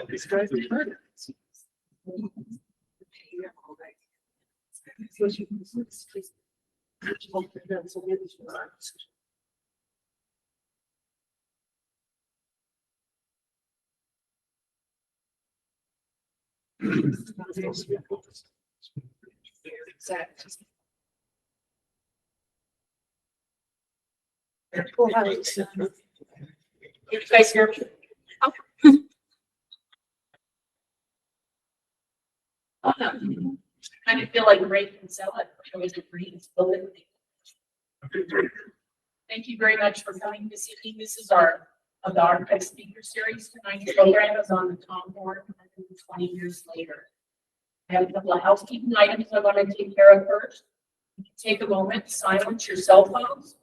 These guys are hurt. You guys hear me? Kind of feel like rain and sell it. I was agreeing. Thank you very much for coming this evening. This is our archive speaker series. Tonight's program is on the Tom Horn 20 years later. I have a couple of housekeeping items I want to take care of first. Take a moment, silence your cell phones.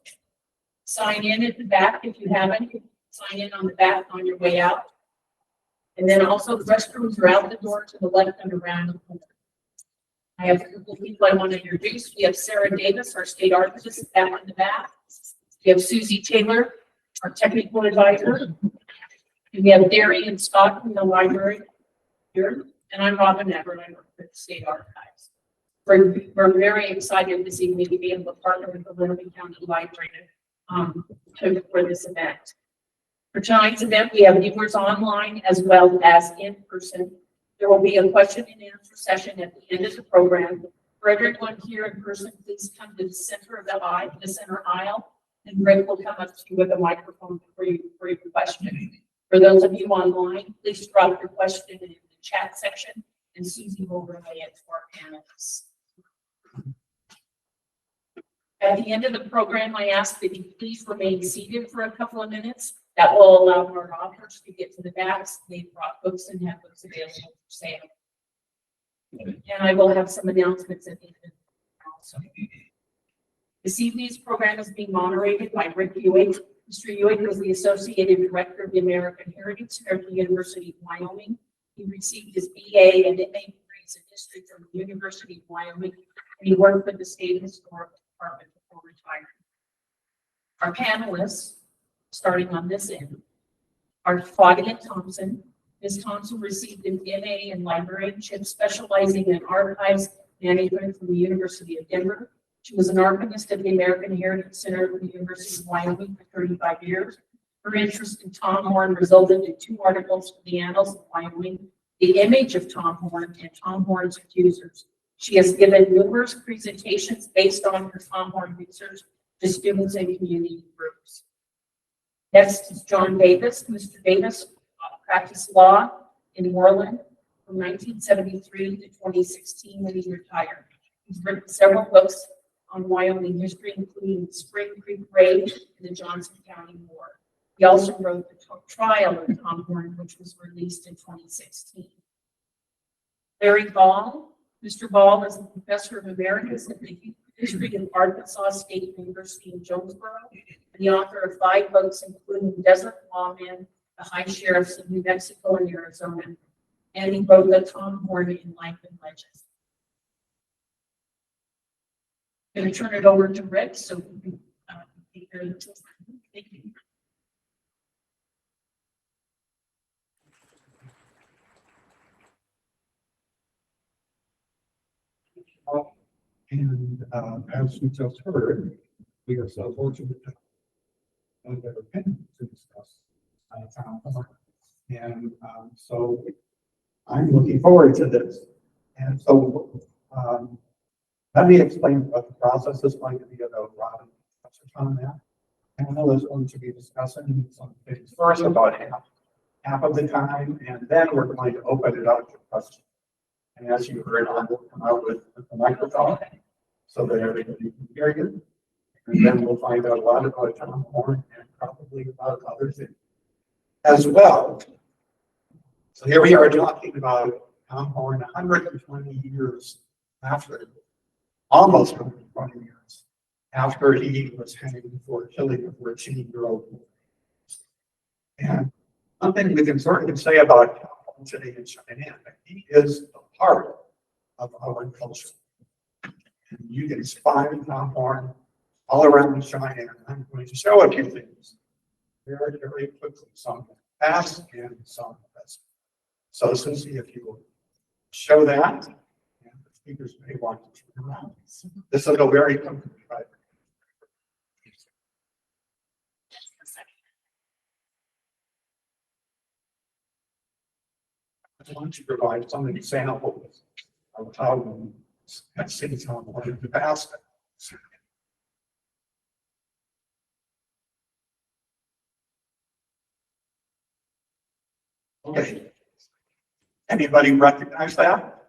Sign in at the back if you haven't. Sign in on the back on your way out. And then also the restrooms are out the door to the left and around the corner. I have a couple of people I want to introduce. We have Sarah Davis, our state archivist, back in the back. We have Susie Taylor, our technical advisor. And we have Darian Scott from the library here. And I'm Robin Everett. I work for the state archives. We're very excited this evening to be able to partner with the Wyoming County Library for this event. For tonight's event, we have viewers online as well as in person. There will be a question and answer session at the end of the program. For everyone here in person, please come to the center of the center aisle, and Rick will come up to you with a microphone for your question. For those of you online, please drop your question in the chat section, and Susie will relay it to our panelists. At the end of the program, I ask that you please remain seated for a couple of minutes. That will allow our authors to get to the backs. They've brought books and have books available for sale. And I will have some announcements at the end also. This evening's program is being moderated by Rick Ewig. Mr. Ewig is the Associated Director of the American Heritage Center at the University of Wyoming. He received his BA and MA degrees in history from the University of Wyoming, and he worked for the State Historical Department before retiring. Our panelists, starting on this end, are Claudia Thompson. Ms. Thompson received an MA in librarianship, specializing in archives management from the University of Denver. She was an archivist at the American Heritage Center at the University of Wyoming for 35 years. Her interest in Tom Horn resulted in 2 articles for the Annals of Wyoming, The Image of Tom Horn and Tom Horn's Accusers. She has given numerous presentations based on her Tom Horn research to students and community groups. Next is John Davis. Mr. Davis practiced law in Moreland from 1973 to 2016 when he retired. He's written several books on Wyoming history, including the Spring Creek Raid and the Johnson County War. He also wrote the trial of Tom Horn, which was released in 2016. Larry Ball. Mr. Ball is a professor of Americas at the History of Arkansas State University in Jonesboro, and the author of 5 books, including Desert Lawmen, The High Sheriffs of New Mexico and Arizona, and he wrote the Tom Horn in Life and Legends. I'm going to turn it over to Rick so we can take care of the children. Thank you. And as we just heard, we are so fortunate to have their opinion to discuss Tom Horn. And so I'm looking forward to this. And so let me explain what the process is going to be, although Robin touched on that. And I was going to be discussing some things first about half of the time, and then we're going to open it up to questions. And as you heard, I will come out with the microphone so that everybody can hear you. And then we'll find out a lot about Tom Horn and probably about other things as well. So here we are talking about Tom Horn 120 years after, almost 120 years after he was hanged for killing a 14-year-old boy. And one thing we can certainly say about Tom Horn today in China, he is a part of our culture. And you can find Tom Horn all around China, and I'm going to show a few things very, very quickly, some fast and some present. So Susie, if you will show that, and the speakers may want to turn around. This will go very quickly, right? I want to provide some examples of how that cities on the basket. Okay. Anybody recognize that?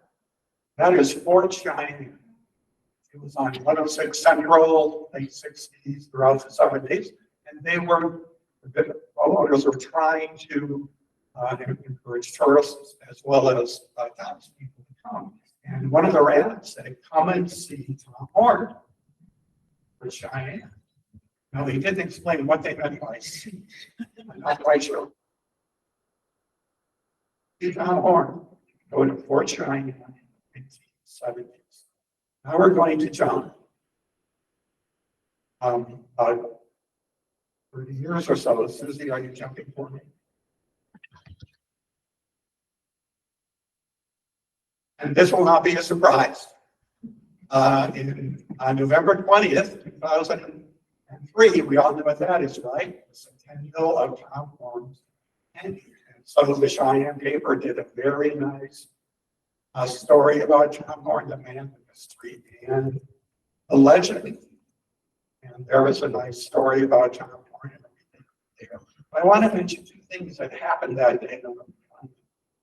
That is Fort Cheyenne. It was on 106 Central, late 60s, throughout the 70s, and they were, the owners were trying to encourage tourists as well as townspeople to come. And one of their ads said, "Come and see Tom Horn for Cheyenne." Now, they didn't explain what they meant by see. I'm not quite sure. See Tom Horn, go to Fort Cheyenne in the 70s. Now we're going to jump. About 30 years or so. Susie, are you jumping for me? And this will not be a surprise. On November 20th, 2003, we all know what that is, right? The centennial of Tom Horn's tenure. And so the Cheyenne paper did a very nice story about Tom Horn, the man, the mystery, and the legend. And there was a nice story about Tom Horn and everything there. But I want to mention two things that happened that day in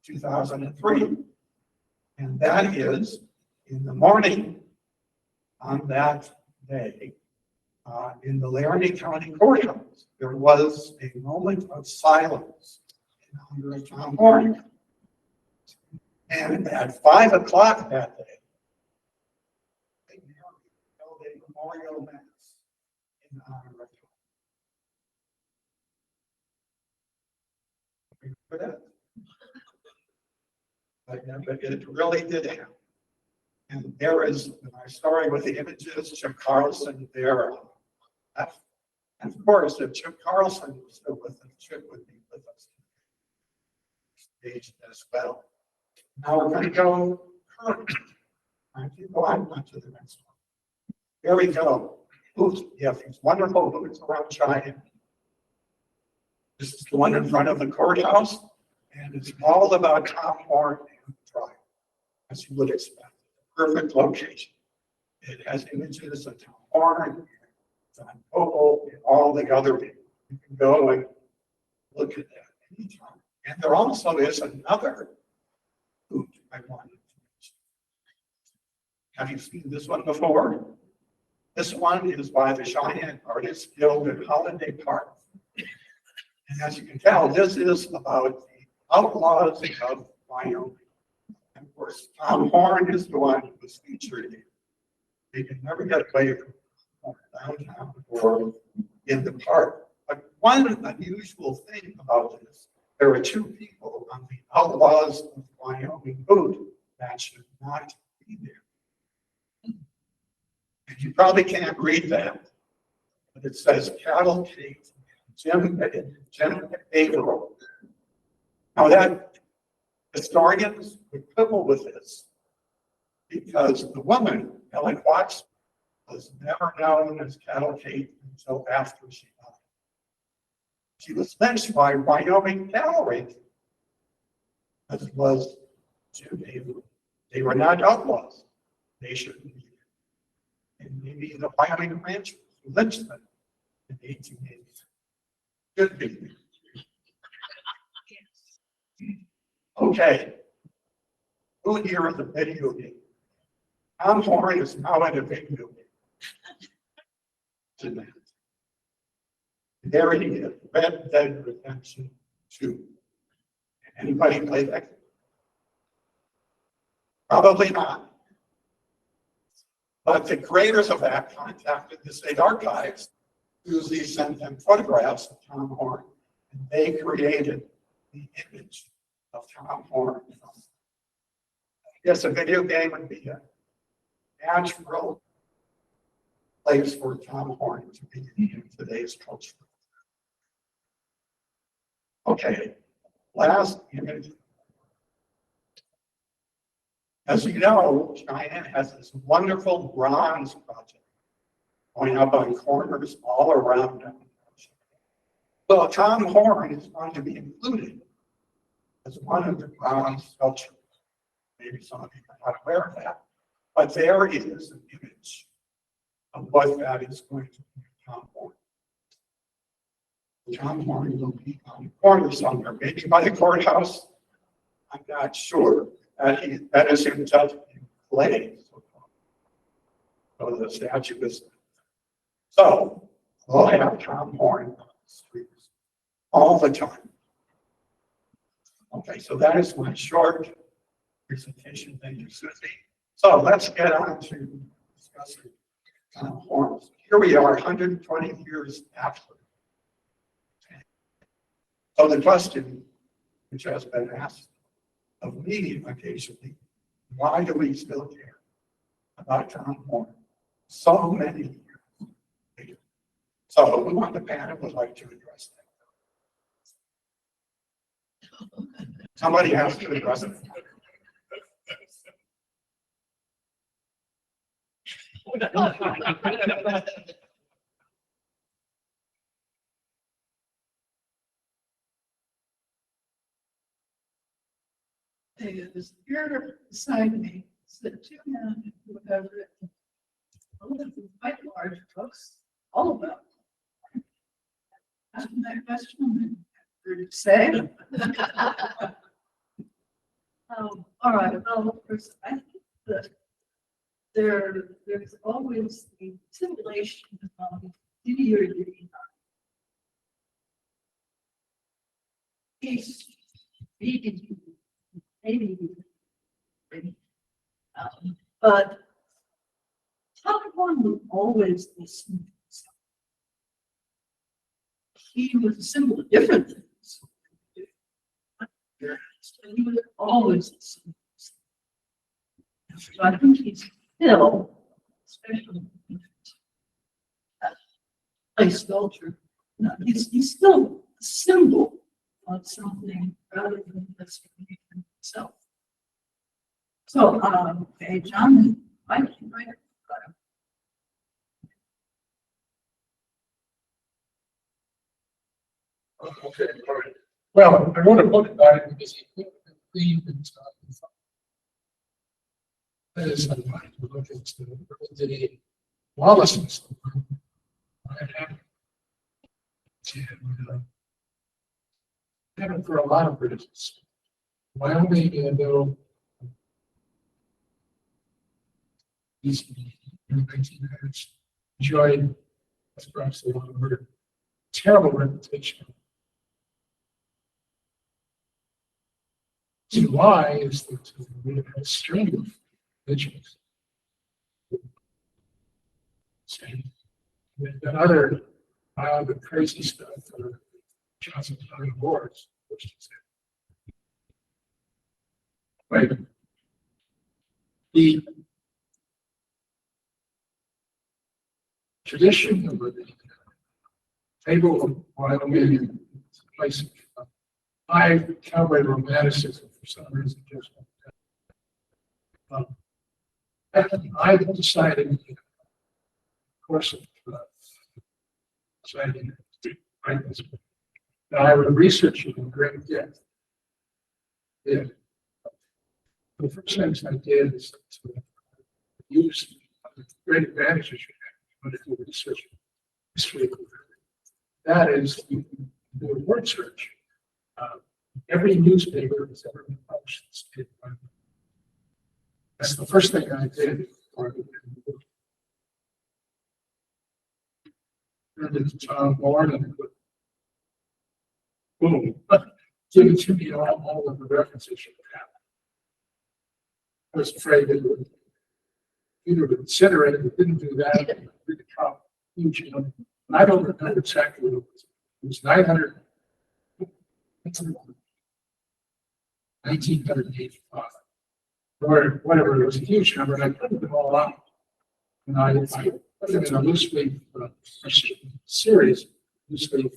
2003. And that is, in the morning on that day, in the Laramie County Courthouse, there was a moment of silence in honor of Tom Horn. And at 5 o'clock that day, they held a memorial mass in honor of Tom. Remember that? But it really did happen. And there is my story with the images, Chip Carlson there. And of course, if Chip Carlson was still with us, Chip would be with us stage as well. Now we're going to go current. I keep going on to the next one. Here we go. Boots. You have these wonderful boots around Cheyenne. This is the one in front of the courthouse, and it's all about Tom Horn and the tribe, as you would expect. Perfect location. It has images of Tom Horn, John Pope, and all the other people. You can go and look at that anytime. And there also is another boot I wanted to mention. Have you seen this one before? This one is by the Cheyenne Artists Guild in Holiday Park. And as you can tell, this is about the outlaws of Wyoming. And of course, Tom Horn is the one who was featured here. They can never get away from downtown or in the park. But one unusual thing about this, there are two people on the Outlaws of Wyoming boot that should not be there. And you probably can't read that, but it says Cattle Kate Jim Averill. Now that historians would quibble with this because the woman, Ellen Watts, was never known as Cattle Kate until after she died. She was lynched by Wyoming cavalry, as was Jim Averill. They were not outlaws. They shouldn't be. And maybe the Wyoming ranchers who lynched them in the 1880s should be. Okay. Who here is a video game? Tom Horn is now in a video game. There he is, Red Dead Redemption 2. Anybody play that? Probably not. But the creators of that contacted the state archives. Susie sent them photographs of Tom Horn, and they created the image of Tom Horn. Yes, a video game would be a natural place for Tom Horn to be in today's culture. Okay, last image. As you know, China has this wonderful bronze project going up on corners all around them. Well, Tom Horn is going to be included as one of the bronze sculptures. Maybe some of you are not aware of that, but there is an image of what that is going to be. Tom Horn. Tom Horn will be on the corner somewhere, maybe by the courthouse. I'm not sure. That is himself in clay. So the statue is. So we'll have Tom Horn on the streets all the time. Okay, so that is my short presentation. Thank you, Susie. So let's get on to discussing Tom Horn. Here we are, 120 years after. So the question which has been asked of me occasionally, why do we still care about Tom Horn so many years later? So who on the panel would like to address that? Somebody has to address it. Is here beside me, sit two men who have written quite large books, all about. Asking that question, to say. All right, well, first, I think that there's always the simulation of deity. He's beating maybe, but Tom Horn was always the symbol. He was a symbol of different things. He was always the symbol. So I think he's still, especially place sculpture, he's still a symbol of something rather than just himself. So, okay, John, I can write it. Okay, all right. Well, I wrote a book about it because he believed in stuff. That is, I wanted to look into the lawlessness. Happened for a lot of reasons. Wyoming, though, these in the 1900s enjoyed, that's perhaps the wrong word, terrible reputation. So why is that we have a string of religions? And other the crazy stuff for Johnson Awards, which is it. Right. The tradition of the table of Wyoming is a place of high cowboy romanticism for some reason. I decided, of course, deciding to write this book, that I would research it in great depth. Yeah. The first things I did is to use the great advantages you have when you do research history. That is, you do a word search. Every newspaper has ever been published in the state of Wyoming. That's the first thing I did. And it's Tom Horn and boom, give it to me all of the references you have. I was afraid that it would either consider it, but didn't do that. It would become huge. And I don't remember exactly what it was. It was 900. 1985, or whatever, it was a huge number, and I printed them all out. And I put them in a loose leaf series, loose leaf.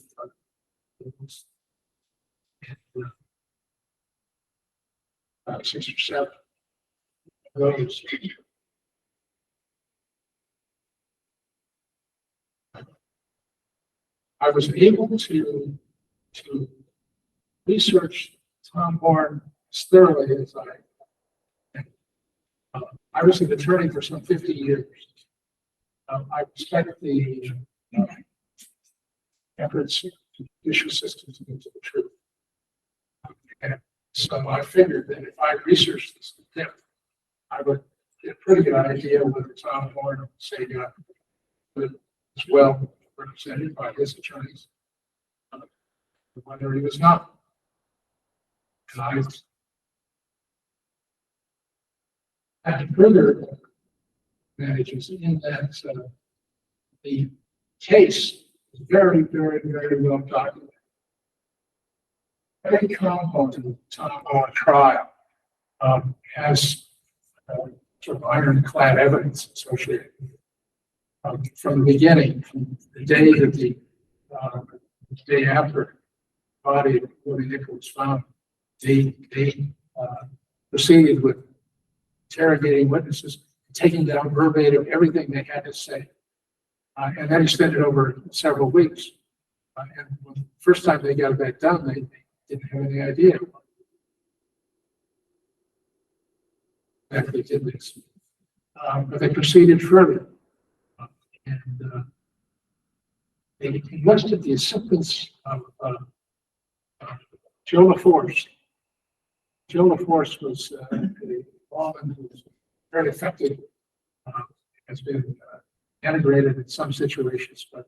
About 6 or 7. those. I was able to research Tom Horn as thoroughly as I was an attorney for some 50 years. I respect the efforts of the judicial system to get to the truth. And so I figured that if I researched this to depth, I would get a pretty good idea whether Tom Horn, say, got as well represented by his attorneys, whether he was not. And I had further advantages in that the case is very, very, very well documented. Every component of the Tom Horn trial has sort of ironclad evidence associated. From the beginning, from the day that the day after the body of Willie Nickel was found, they proceeded with interrogating witnesses, taking down verbatim everything they had to say, and that extended over several weeks. And the first time they got that done, they didn't have any idea that they did this, but they proceeded further. And they enlisted the assistance of Joe LaForce. Joe LaForce was a woman who was very effective, has been integrated in some situations. But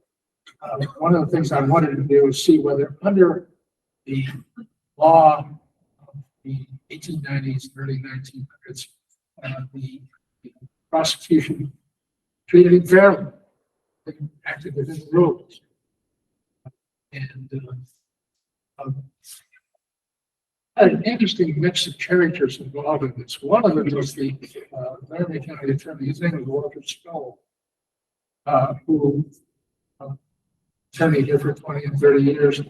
one of the things I wanted to do is see whether under the law of the 1890s, early 1900s, the prosecution treated him fairly. They acted within the rules. And had an interesting mix of characters involved in this. One of them was the Laramie County attorney. His name was Walter Stoll, who attorney here for 20 and 30 years.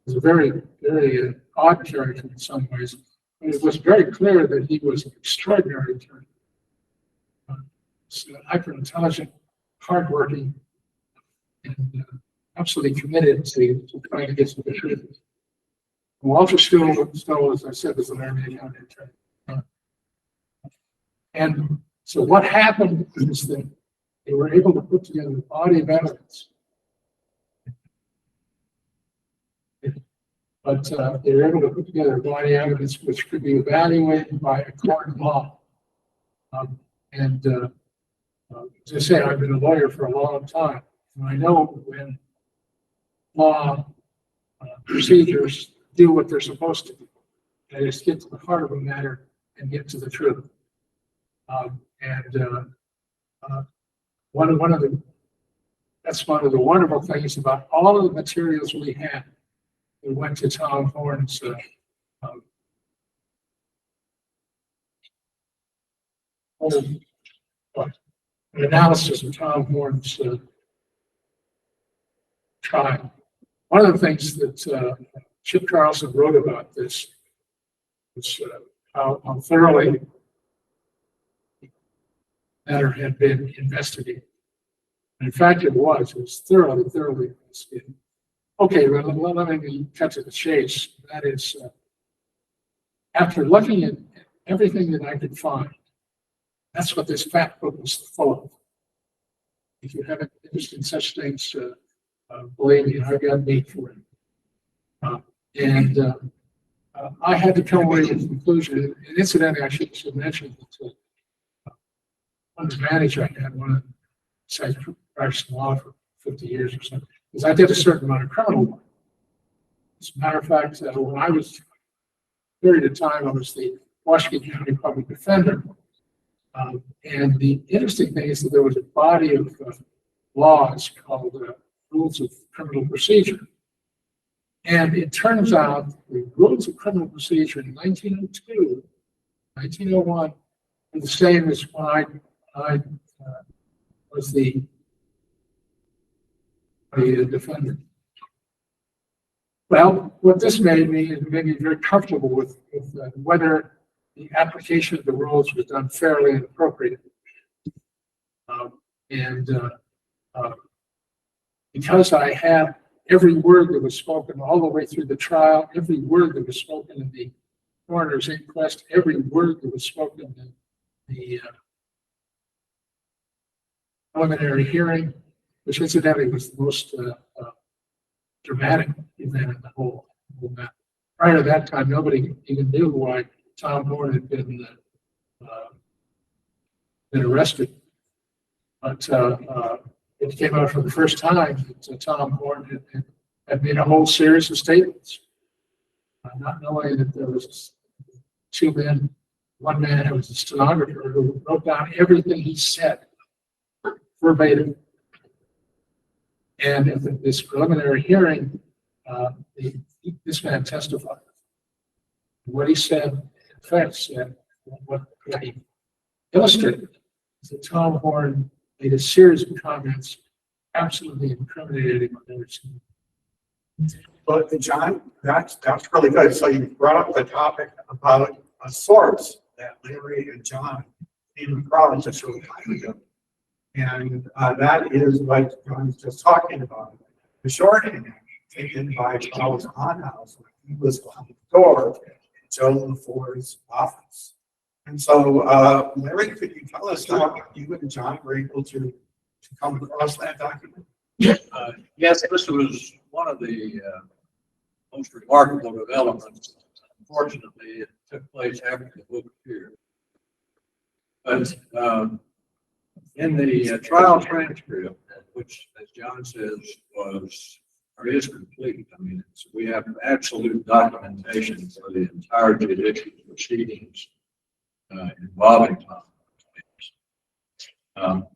Was a very, very odd character in some ways. But it was very clear that he was an extraordinary attorney. Hyper intelligent, hardworking, and absolutely committed to trying to get to the truth. Walter Stoll, as I said, was an Laramie County attorney. And so what happened is that they were able to put together a body of evidence. But they were able to put together a body of evidence which could be evaluated by a court of law. As I say, I've been a lawyer for a long time, and I know when law procedures do what they're supposed to do. That is, get to the heart of a matter and get to the truth. That's one of the wonderful things about all of the materials we had. We went to Tom Horn's an analysis of Tom Horn's trial. One of the things that Chip Carlson wrote about this was how thoroughly the matter had been investigated. And in fact, it was thoroughly investigated. Okay, well, let me cut to the chase. That is, after looking at everything that I could find, that's what this fact book was full of. If you have an interest in such things, believe me, I've got meat for it. I had to come away with the conclusion, and incidentally, I should mention that one advantage I had, one of the besides practicing law for 50 years or so, is I did a certain amount of criminal law. As a matter of fact, when I was, a period of time, I was the Washington County Public Defender. And the interesting thing is that there was a body of laws called Rules of Criminal Procedure. And it turns out the Rules of Criminal Procedure in 1902, 1901, were the same as when I was the defender. Well, what this made me is made me very comfortable with whether the application of the rules was done fairly and appropriately. And because I had every word that was spoken all the way through the trial, every word that was spoken in the coroner's inquest, every word that was spoken in the preliminary hearing, which incidentally was the most dramatic event in the whole matter. Prior to that time, nobody even knew why Tom Horn had been arrested. But it came out for the first time that Tom Horn had made a whole series of statements, not knowing that there was two men, one man who was a stenographer who wrote down everything he said verbatim. And at this preliminary hearing, this man testified. What he said, in fact, said, what he illustrated is that Tom Horn made a series of comments absolutely incriminating on every single. But John, that's really good. So you brought up the topic about a source that Larry and John came across just a time ago. And that is what John was just talking about. The shorthand taken by Charles Onhouse when he was on the door in Joe LaFour's office. And so, Larry, could you tell us how you and John were able to come across that document? Yes, this was one of the most remarkable developments. Unfortunately, it took place after the book appeared. But in the trial transcript, which, as John says, was or is complete. I mean, we have absolute documentation for the entire judicial proceedings involving Tom.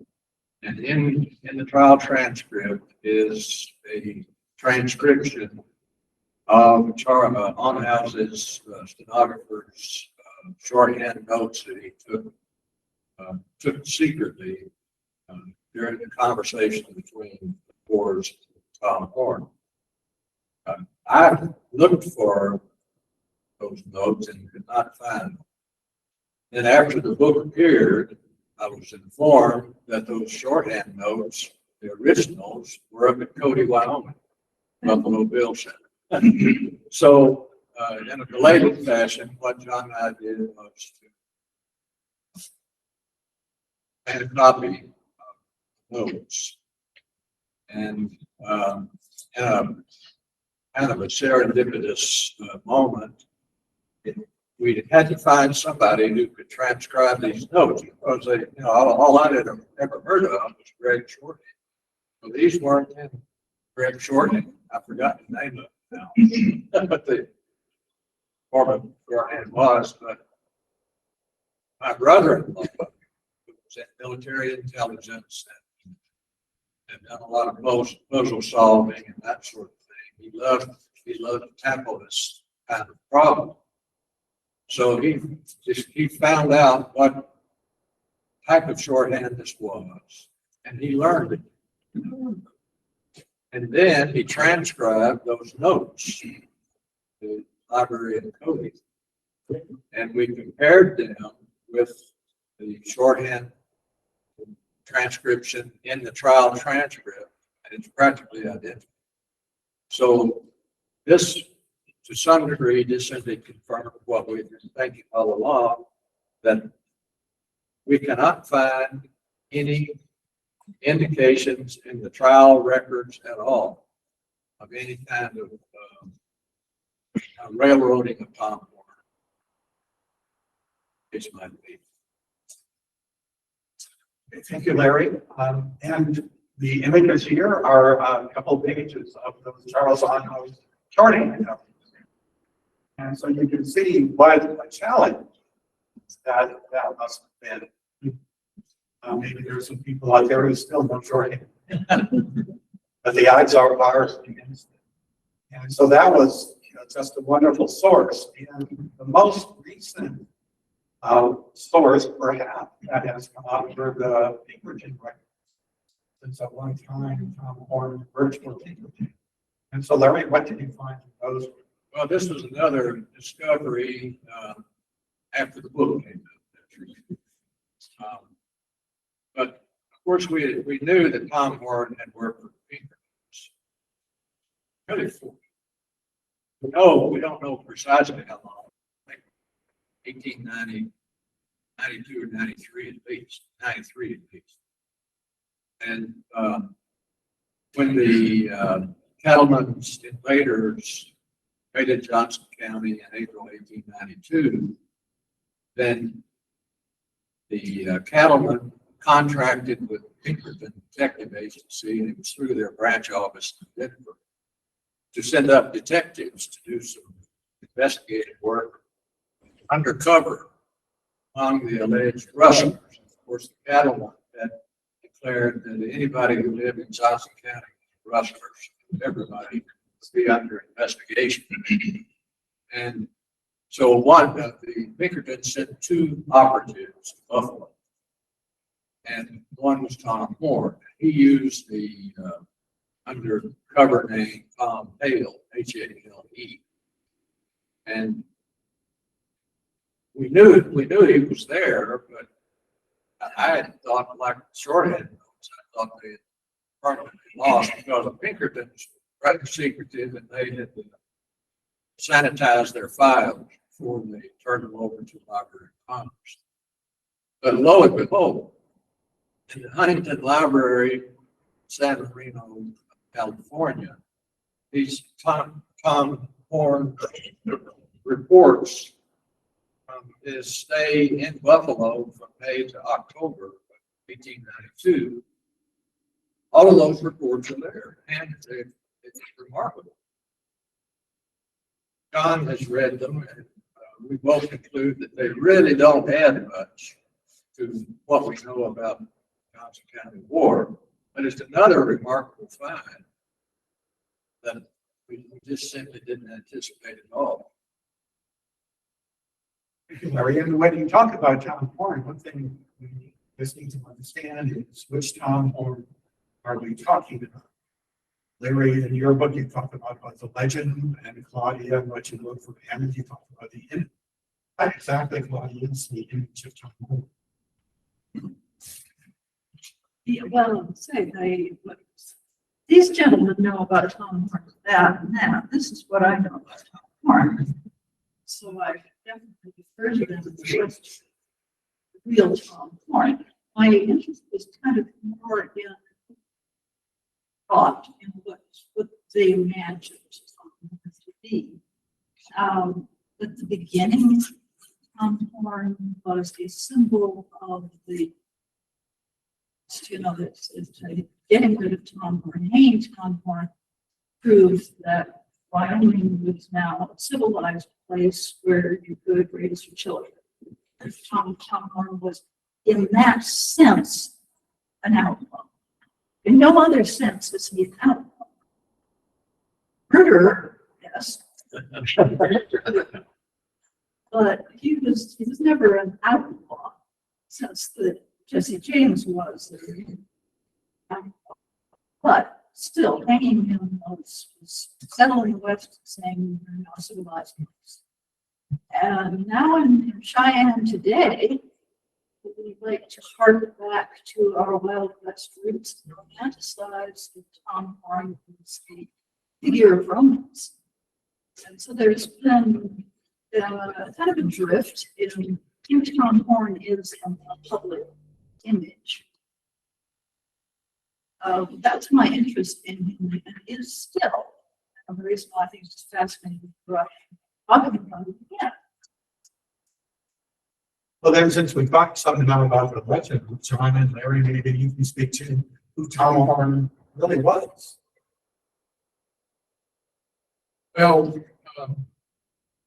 And in the trial transcript is a transcription of Onhouse's stenographer's shorthand notes that he took secretly during the conversation between Forrest and Tom Horn. I looked for those notes and could not find them. Then after the book appeared, I was informed that those shorthand notes, the originals, were up at Cody, Wyoming, Buffalo Bill Center. So, in a related fashion, what John and I did was to make a copy of notes. And in a kind of a serendipitous moment, we had to find somebody who could transcribe these notes because they, all I had ever heard of was Greg Shorting. So these weren't in Greg Shorting. I forgot the name of it now, but the former shorthand was. But my brother-in-law, who was in military intelligence and done a lot of puzzle solving and that sort of thing, he loved to tackle this kind of problem. So he found out what type of shorthand this was, and he learned it. And then he transcribed those notes to the library in Cody, and we compared them with the shorthand transcription in the trial transcript, and it's practically identical. So this, to some degree, this simply confirmed what we've been thinking all along, that we cannot find any indications in the trial records at all of any kind of railroading of Tom Horn. It might be. Thank you, Larry. And the images here are a couple of pages of those Charles Onhouse shorthand. And so you can see what a challenge that must have been. Maybe there are some people out there who still know shorthand, but the odds are against it. And so that was just a wonderful source. And the most recent source, perhaps, that has come out for the Pinkerton records. Since at one time, Tom Horn virtual Pinkerton. And so, Larry, what did you find in those? Well, this was another discovery after the book came out. But of course, we knew that Tom Horn had worked with Pinkertons. Really, we don't know precisely how long. Like 1890, 92 or 93 at least, 93 at least. And when the cattlemen's invaders raided Johnson County in April 1892, then the cattlemen contracted with Pinkerton Detective Agency, and it was through their branch office in Denver, to send up detectives to do some investigative work undercover among the alleged rustlers. Of course, the cattlemen had declared that anybody who lived in Johnson County was rustlers. Everybody would be under investigation. And so one of the Pinkertons sent 2 operatives to Buffalo. And one was Tom Horn. He used the undercover name Tom Hale, Hale. And we knew he was there, but I had thought, like Shorthead knows, I thought they had permanently lost because the Pinkertons were rather secretive and they had sanitized their files before they turned them over to the Library of Congress. But lo and behold, in the Huntington Library, San Marino, California, these Tom Horn reports from his stay in Buffalo from May to October of 1892, all of those reports are there, and it's remarkable. John has read them, and we both conclude that they really don't add much to what we know about Johnson County War, but it's another remarkable find that we just simply didn't anticipate at all. Thank you, Larry. And when you talk about Tom Horn, one thing we just need to understand is which Tom Horn are we talking about? Larry, in your book, you talked about the legend, and Claudia, and what you look for him, and you talked about the image. Not exactly Claudia is the image of Tom Horn. Yeah, well, these gentlemen know about Tom Horn, that and that. This is what I know about Tom Horn. So I definitely refer to them as the real Tom Horn. My interest was kind of more in thought in what they imagined Tom Horn to be. At the beginning, Tom Horn was a symbol of the, getting rid of Tom Horn, hanging Tom Horn proved that Wyoming was now a civilized place where you could raise your children. Tom Horn was, in that sense, an outlaw. In no other sense is he an outlaw. Murderer, yes. But he was never an outlaw, since that Jesse James was. But still, hanging him was settling the West, saying we're now civilized place. And now in Cheyenne today, we like to harken back to our Wild West roots and romanticize the Tom Horn as the figure of romance. And so there's been kind of a drift in who Tom Horn is in the public image. That's my interest in him, and is still. And the reason why I think it's fascinating for us talking about it again. Well, then, since we've talked something now about the legend, John and Larry, maybe you can speak to who Tom Horn really was. Well,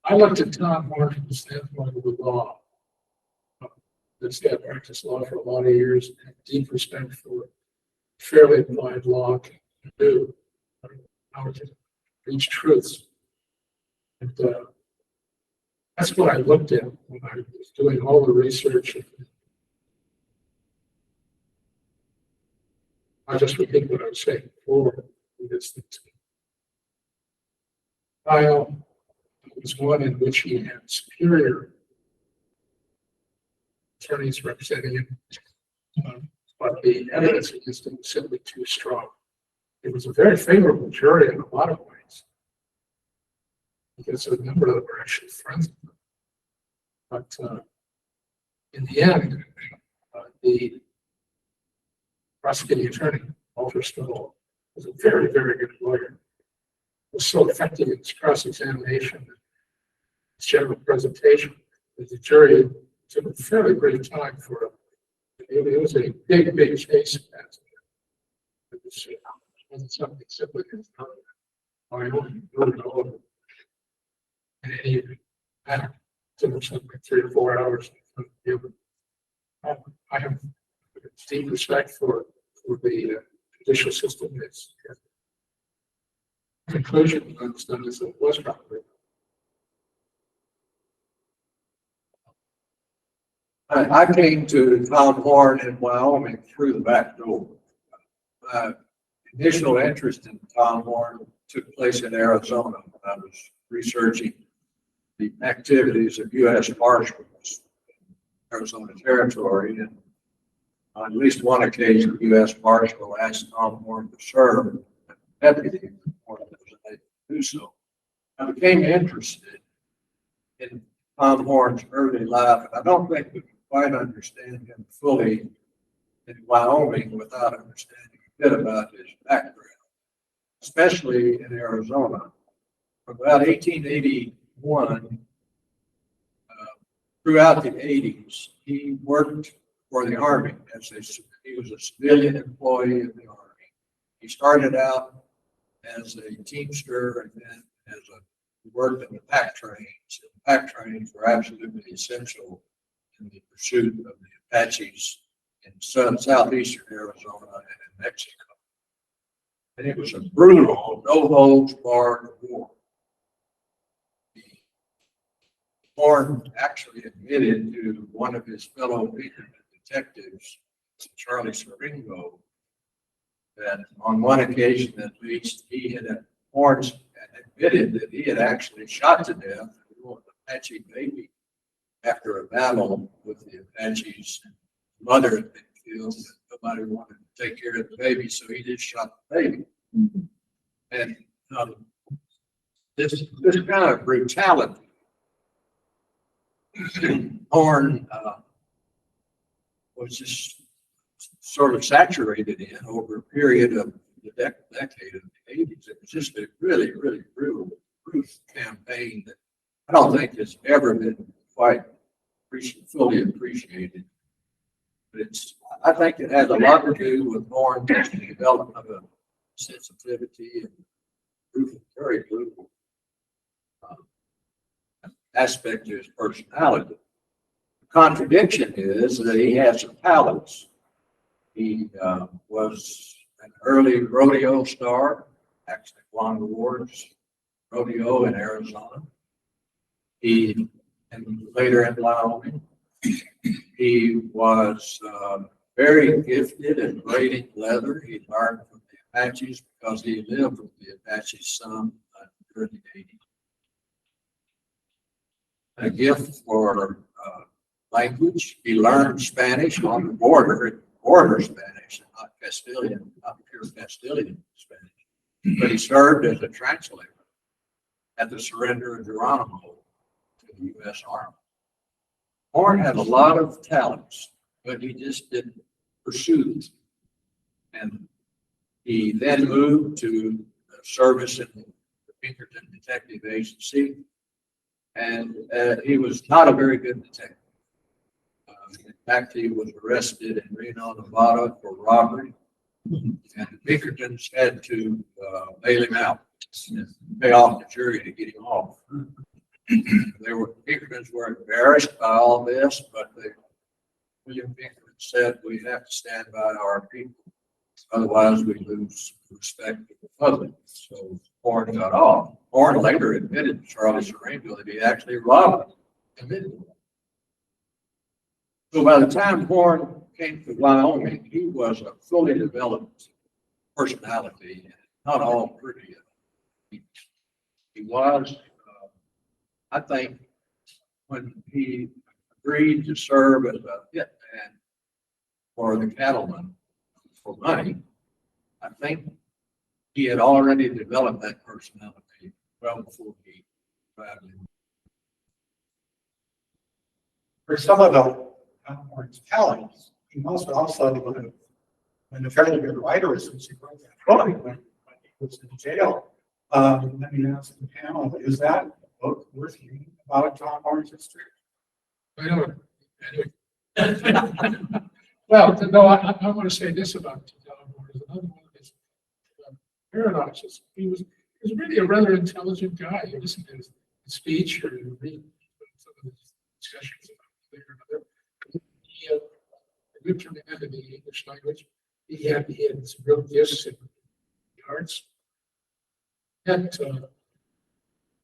I looked at Tom Horn from the standpoint of the law. That's the practiced law for a lot of years, and deep respect for fairly applied law can do, how to reach truths. And that's what I looked at when I was doing all the research. I just repeat what I was saying before. This trial was one in which he had superior attorneys representing him. But the evidence against him was simply too strong. It was a very favorable jury in a lot of ways, because a number of them were actually friends of him. But in the end, the prosecuting attorney, Walter Stoll, was a very, very good lawyer. Was so effective in his cross-examination, his general presentation, that the jury took a fairly great time for it. It was a big, big case. It wasn't something simply I don't know. And any matter took something like 3 or 4 hours. I have deep respect for the judicial system. Its conclusion was done as it was probably. I came to Tom Horn in Wyoming through the back door. My initial interest in Tom Horn took place in Arizona when I was researching the activities of U.S. Marshals in Arizona Territory. And on at least one occasion, U.S. Marshal asked Tom Horn to serve as deputy. Horn was unable to do so. I became interested in Tom Horn's early life, and I don't think we can quite understand him fully in Wyoming without understanding a bit about his background, especially in Arizona. From about 1881 throughout the 80s, he worked for the Army he was a civilian employee of the Army. He started out as a teamster and then he worked in the pack trains. The pack trains were absolutely essential in the pursuit of the Apaches in southeastern Arizona and in Mexico. And it was a brutal, no holds barred war. Horn actually admitted to one of his fellow detectives, Charlie Siringo, that on one occasion at least, Horn admitted that he had actually shot to death an Apache baby after a battle with the Apaches. His mother had been killed, and nobody wanted to take care of the baby, so he just shot the baby. And this kind of brutality, Horn was just sort of saturated in over a period of the decade of the 80s. It was just a really, really brutal campaign that I don't think has ever been quite fully appreciated. But I think it has a lot to do with Horn's development of a sensitivity and very brutal aspect to his personality. The contradiction is that he has some talents. He was an early rodeo star, actually won awards, rodeo in Arizona. And later in Wyoming, he was very gifted in braiding leather. He learned from the Apaches because he lived with the Apaches some during the 80s. A gift for language. He learned Spanish on the border Spanish, not Castilian, not pure Castilian Spanish. But he served as a translator at the surrender of Geronimo to the U.S. Army. Horn had a lot of talents, but he just didn't pursue them. And he then moved to service in the Pinkerton Detective Agency, and he was not a very good detective. In fact, he was arrested in Reno, Nevada for robbery, and the Pinkertons had to bail him out and pay off the jury to get him off. Pinkertons were embarrassed by all this, but William Pinkerton said, "We have to stand by our people, otherwise we lose respect of the public." So Horn got off. Horn later admitted to Charlie Siringo that he actually robbed him. So by the time Horn came to Wyoming, he was a fully developed personality, not all pretty. He was, I think, when he agreed to serve as a hitman for the cattlemen for money. I think he had already developed that personality well before he arrived in. For some of the Horn's talents, he must also have been a fairly good writer since he wrote that book when he was in jail. Let me ask the panel, is that book worth reading about Tom Horn's history? I don't. Anyway. Well, no, I want to say this about John Moore. There's another one of his paradoxes. He was really a rather intelligent guy. You listen to his speech or you read some of his discussions about there or another. He good turning into the English language. He had some real gifts in the arts. And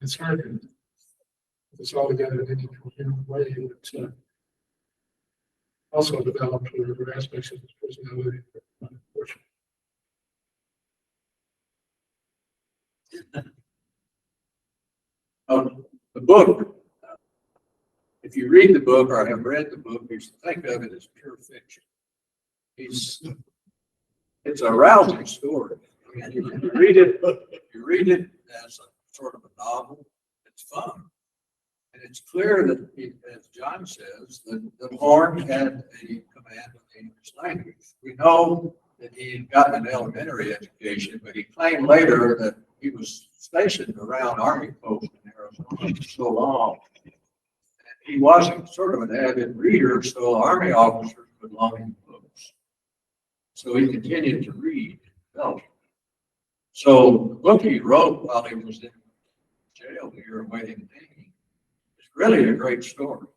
it's hard to put this all together in any coherent way. But also developed other aspects of his personality. Unfortunately. The book, if you read the book or have read the book, you should think of it as pure fiction. It's a rousing story. I mean, if you read it as a sort of a novel, it's fun. And it's clear that, as John says, that Horn had a command of the English language. We know that he had gotten an elementary education, but he claimed later that he was stationed around Army posts in Arizona for so long. And he wasn't sort of an avid reader, so Army officers would loan him books. So he continued to read. So the book he wrote while he was in jail here awaiting hanging is really a great story.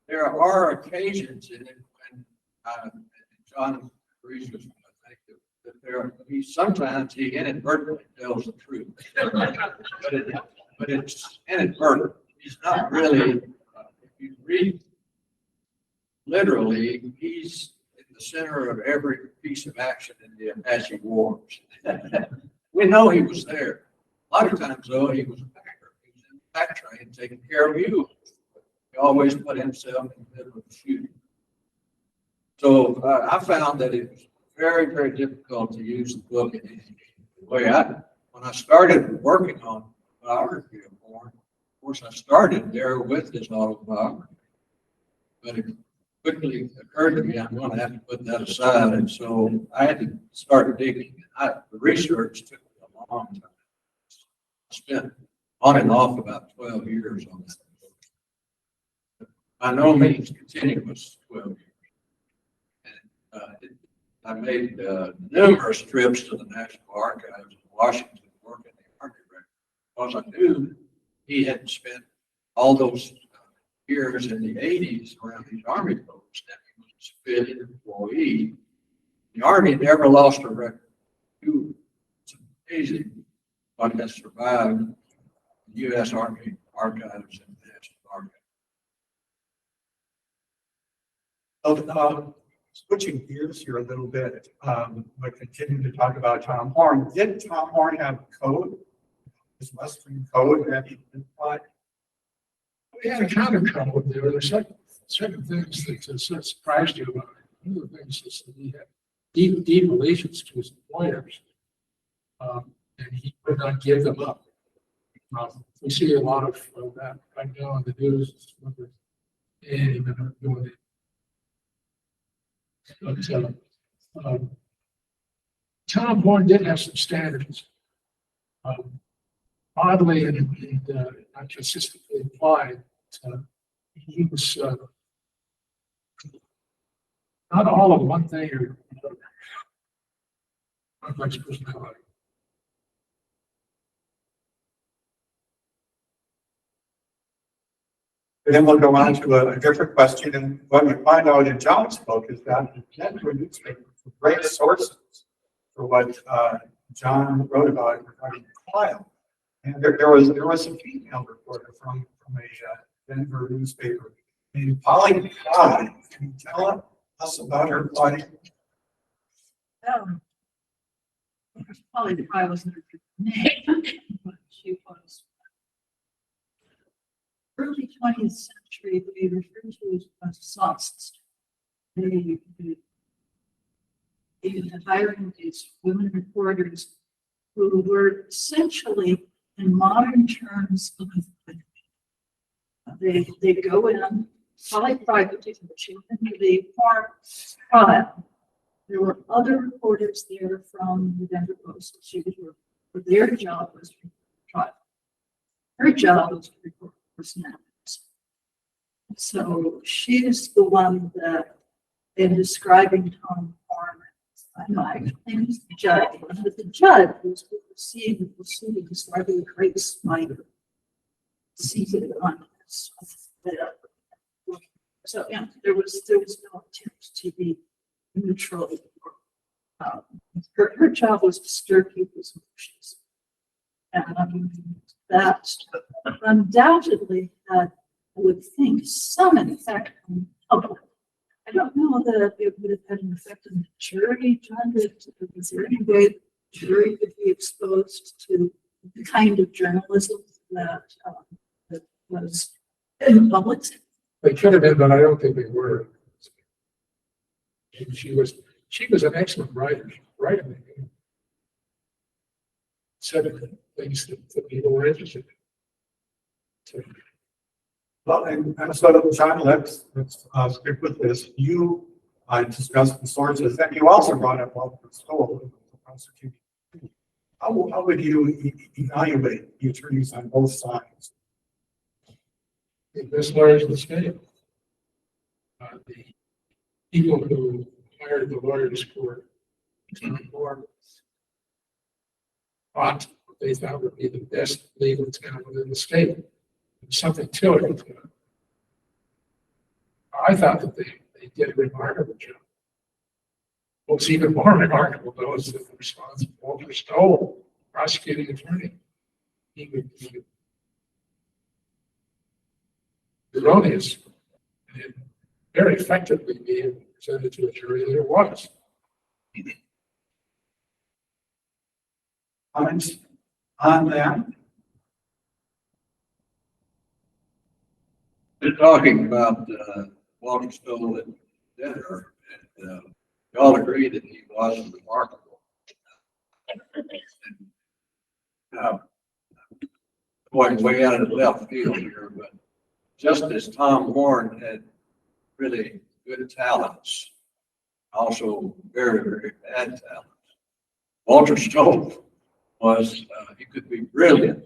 There are occasions in it when John agrees with me, I think, that sometimes he inadvertently tells the truth. but it's inadvertent. He's not really, if you read literally, he's in the center of every piece of action in the Apache Wars. We know he was there. A lot of times, though, he was a packer. He was in the pack train taking care of mules. He always put himself in the middle of the shooting. So I found that it was very, very difficult to use the book in any way. When I started working on the biography of Horn, of course, I started there with his autobiography. But it quickly occurred to me I'm going to have to put that aside. And so I had to start digging. The research took a long time. I spent on and off about 12 years on that book. By no means continuous 12 years. And I made numerous trips to the National Archives in Washington working the Army record because I knew he had spent all those years in the 80s around these Army folks that he was a civilian employee. The Army never lost a record. It's amazing what has survived the U.S. Army Archives and the National Archives. Switching gears here a little bit, but continuing to talk about Tom Horn. Did Tom Horn have a code? His Western code that he applied? We had a counter code there. There's certain things that sort of surprised you about it. One of the things is that he had deep relations to his employers, and he would not give them up. We see a lot of that right now on the news. And even doing it. But Tom Horn did have some standards. Oddly and not consistently applied. He was not all of one thing or another. Complex personality. And then we'll go on to a different question. And what we find out in John's book is that the Denver newspaper for great sources for what John wrote about regarding the trial. And there was a female reporter from a Denver newspaper named Polly Clyde. Can you tell us about her body? Probably wasn't a good name, but she was early 20th century, they referred to as songsters. They had hiring these women reporters who were essentially, in modern terms, they go in, probably privately, into the farm trial. There were other reporters there from the Denver Post. Their job was to trial. Her job was to report personalities. So she is the one that, in describing Tom Farmer, I know I think he's the judge, but the judge was perceived as like a great spider seated on his bed. So yeah, there was no attempt to be neutral. Her job was to stir people's emotions. And that undoubtedly had, I would think, some effect on the public. I don't know that it would have had an effect on the jury. John, was there any way the jury could be exposed to the kind of journalism that was in the public? They could have been, but I don't think they were. And she was an excellent writer. Said things that people were interested in. So, Well, and so, John, let's stick with this. You discussed the sources, and you also brought up Walter Stoll, the prosecutor. How would you evaluate the attorneys on both sides? This lawyer's mistake. The people who hired the lawyers for thought what they thought would be the best legal talent in the state. There's something to it. I thought that they did a remarkable job. What's even more remarkable, though, is that the response of Walter Stoll, prosecuting attorney, he would erroneous and very effectively be presented to a jury that it was. Comments on that? They're talking about Walter Stoll at dinner, and we all agree that he was remarkable. Going way out of the left field here, but just as Tom Horn had really good talents, also very, very bad talents, Walter Stoll was, he could be brilliant.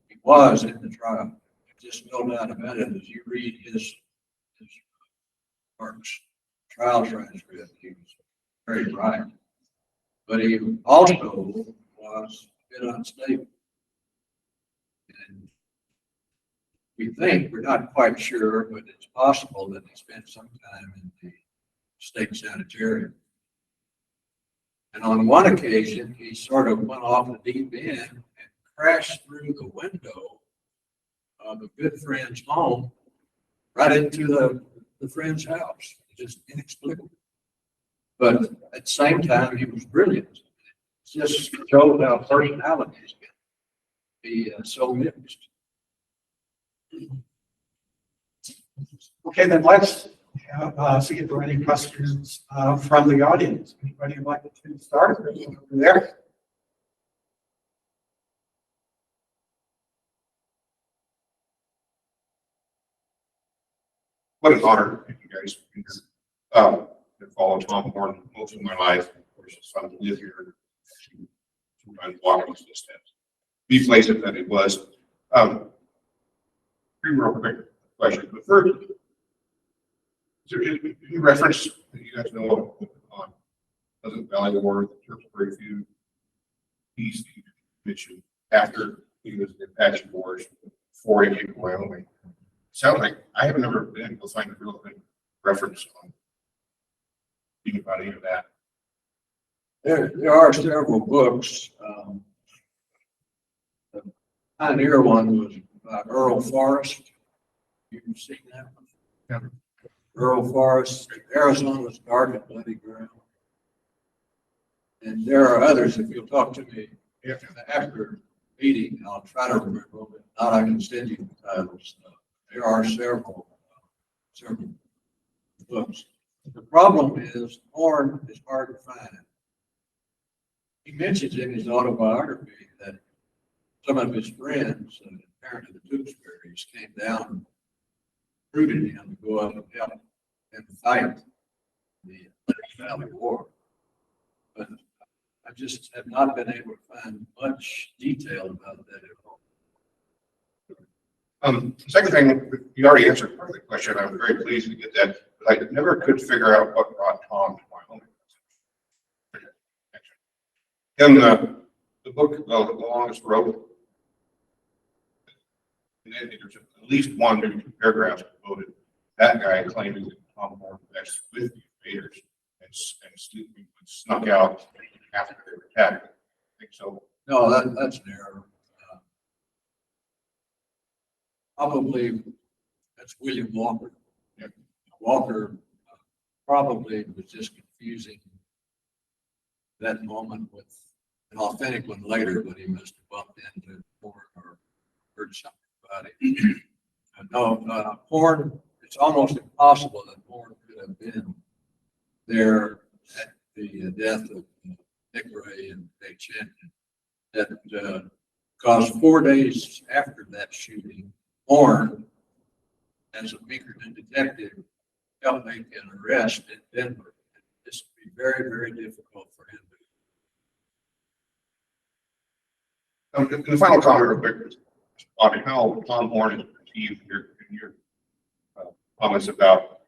He was in the trial. Just no doubt about it. As you read his works, trial transcript, he was very bright. But he also was a bit unstable. And we think, we're not quite sure, but it's possible that he spent some time in the state sanitarium. And on one occasion, he sort of went off the deep end and crashed through the window of a good friend's home right into the friend's house. Just inexplicable. But at the same time, he was brilliant. It just showed how personalities can be so mixed. Okay, then let's see if there are any questions from the audience. Anybody would like to start? Over there. What an honor, thank you guys. I've followed Tom Horn most of my life. Of course, it's fun to live here. Sometimes walking these steps. Be places that it was. Three real quick questions. The first, is there any reference that you guys know on Pleasant Valley War, the Territory Feud, East Mission after he was in the Apache Wars, 488 Wyoming? Sounds like I haven't ever been able to find a real good reference on thinking about any of that. There are several books. The pioneer one was about Earl Forrest. You've seen that one? Yeah. Earl Forrest, Arizona's Dark and Bloody Ground. And there are others. If you'll talk to me after meeting, I'll try to remember them. If not, I can send you the titles. There are several books. The problem is corn is hard to find. He mentions in his autobiography that some of his friends, apparently the Tewksbury's, came down and recruited him to go up and help and fight the Valley War. But I just have not been able to find much detail about that at all. Second thing, you already answered part of the question. I was very pleased to get that, but I never could figure out what brought Tom to Wyoming. In the book, The Longest Road, and then there's at least one or two paragraphs devoted. That guy claiming that Tom Horn was with the invaders and snuck out after they were attacked. I think so. No, that's an error. Probably that's William Walker. Yeah. Walker probably was just confusing that moment with an authentic one later, but he must have bumped into Horn or heard something about it. No, Horn, it's almost impossible that Horn could have been there at the death of Nick Ray and Jay Champion. That because 4 days after that shooting, Horn, as a Pinkerton detective, helped make an arrest in Denver. This would be very, very difficult for him to. In the final comment, real quick, on how Tom Horn is perceived in your comments about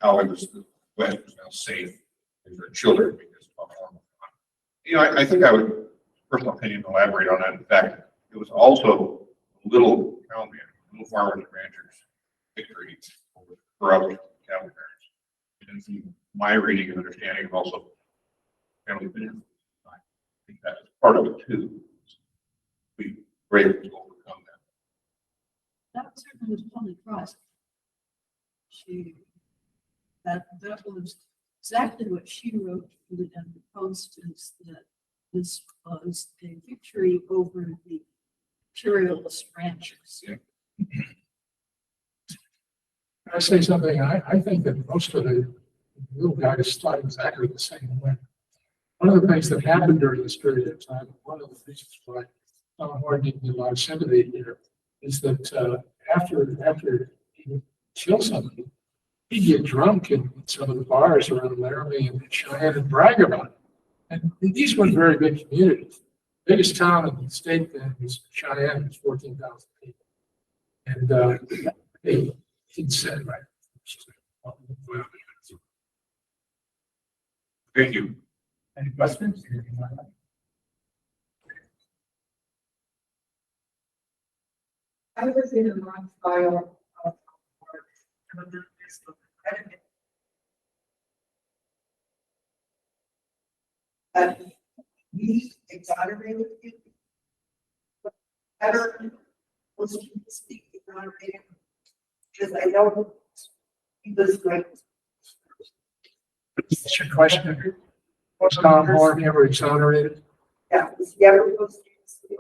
how it was the West was now safe for children because of Tom Horn. You know, I think I would, personal opinion, elaborate on that. In fact, it was also a little cowman, little farmers and ranchers victory over corrupt cattle parents. And from my reading and understanding, and also family business, I think that is part of it too. We were able to overcome that. That certainly was Tony Cross. That was exactly what she wrote for the Denver Post, is that this was a victory over the imperialist ranchers. Yeah. Can I say something? I think that most of the little guys thought exactly the same way. One of the things that happened during this period of time, one of the reasons why Tom Horn didn't get a lot of sympathy here, is that after he would kill somebody, he'd get drunk in some of the bars around Laramie and Cheyenne and brag about it. And these weren't very big communities. Biggest town in the state then was Cheyenne, was 14,000 people. And he said, right. Thank you. Any questions? I was in a long file of we exonerated him. Ever was he speak exonerated? Because I know he was like. What's your question? Was Tom Horn ever exonerated? Yeah, was he ever supposed to?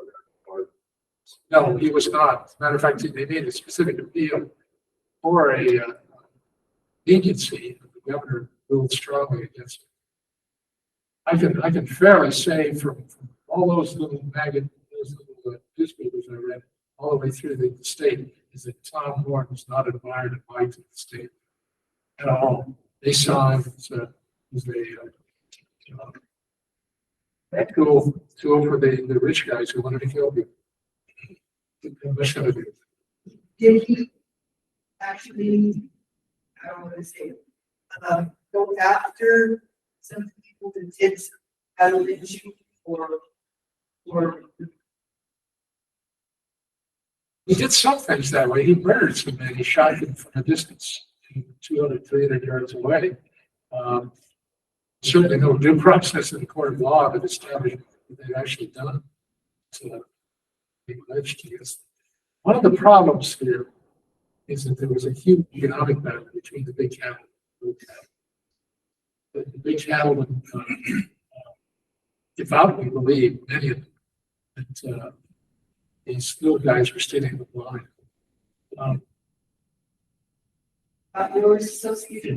No, he was not. As a matter of fact, they made a specific appeal for a leniency. The governor ruled strongly against it. I can fairly say from all those little newspapers I read all the way through the state is that Tom Horn was not admired and liked in the state at all. They saw him as a tool for the rich guys who wanted to kill you. Did he actually, I don't want to say, go after some people that did have an issue or He did some things that way. He murdered some men. He shot them from a distance, 200, 300 yards away. Certainly no due process in the court of law that established what they'd actually done. So, alleged against them. One of the problems here is that there was a huge economic battle between the big cattle and the little cattle. The big cattlemen devoutly believed, many of them, that these little guys were standing in line. Yours He associated.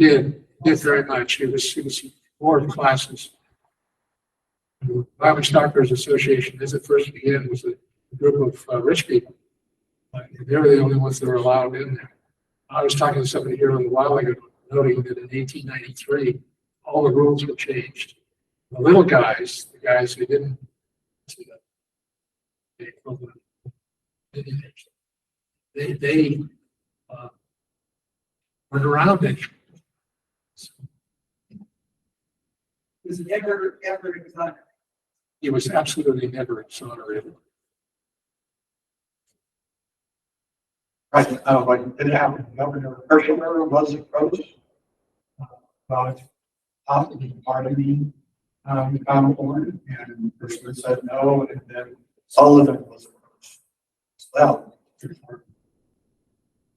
did very much. He was more in classes. The Wyoming Stockbrokers Association, as it first began, was a group of rich people. They were the only ones that were allowed in there. I was talking to somebody here a little while ago, noting that in 1893, all the rules were changed. The little guys, the guys who didn't, they went around it. Was never, ever exonerated. He was absolutely never exonerated. Right, like, it happened, Governor Herschel was approached about possibly pardoning Bourne, and Herschel said no, and then Sullivan was approached as well.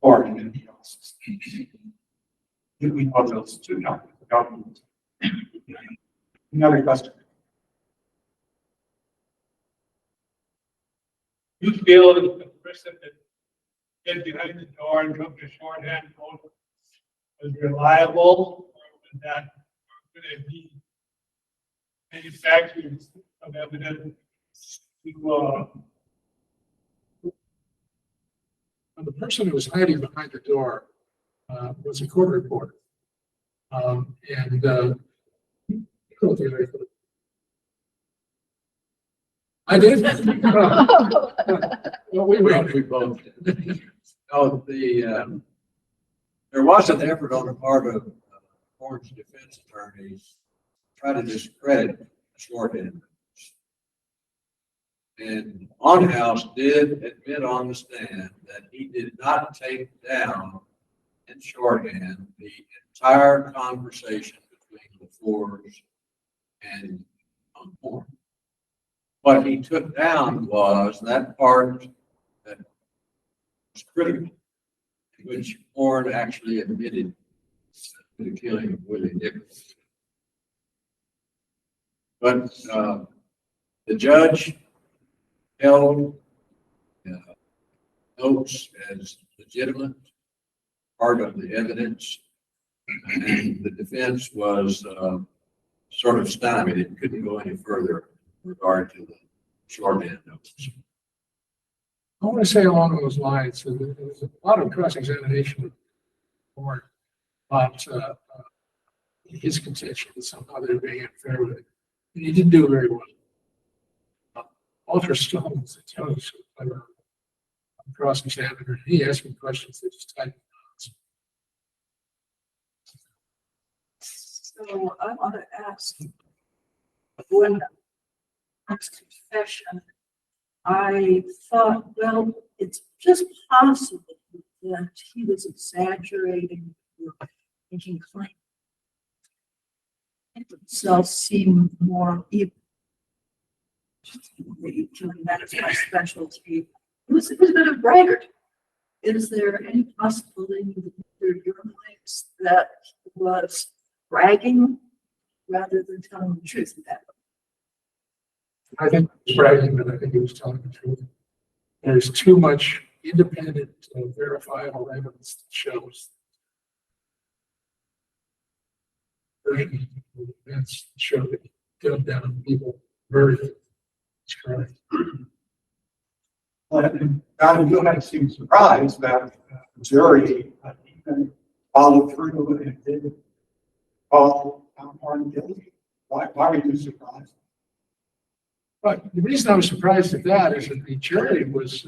Pardon, and he also we know those two documents. Another question. You feel that the person that get behind the door and took the shorthand code was reliable, or was that, or could it be manufactured of evidence to, The person who was hiding behind the door was a court reporter. I did. Well, we both did. Oh, there was an effort on the part of Orange defense attorneys to try to discredit the shorthand. And Onhouse did admit on the stand that he did not take down in shorthand the entire conversation between the Fords and Horn. What he took down was that part that was critical, in which Horn actually admitted to the killing of Willie Nichols. But the judge held notes as legitimate part of the evidence, and the defense was sort of stymied. It couldn't go any further in regard to the shorthand notes. I want to say along those lines, so there was a lot of cross-examination with Horn about his contention that somehow they were being unfair with it. And he didn't do it very well. Walter Stone was a totally clever cross-examiner. He asked me questions that just typed. So I want to ask, when next confession, I thought, well, it's just possible that he was exaggerating or making claims. It himself seemed more evil. That is my specialty. It was a bit of a braggart. Is there any possibility through your minds that he was bragging rather than telling the truth at that point? I think he was bragging, but I think he was telling the truth. There's too much independent, verifiable evidence that shows events that show that he gunned down people very. It's correct. God, you might seem surprised that the jury even followed through and did call Horn guilty. Why were you surprised? But the reason I was surprised at that is that the jury was,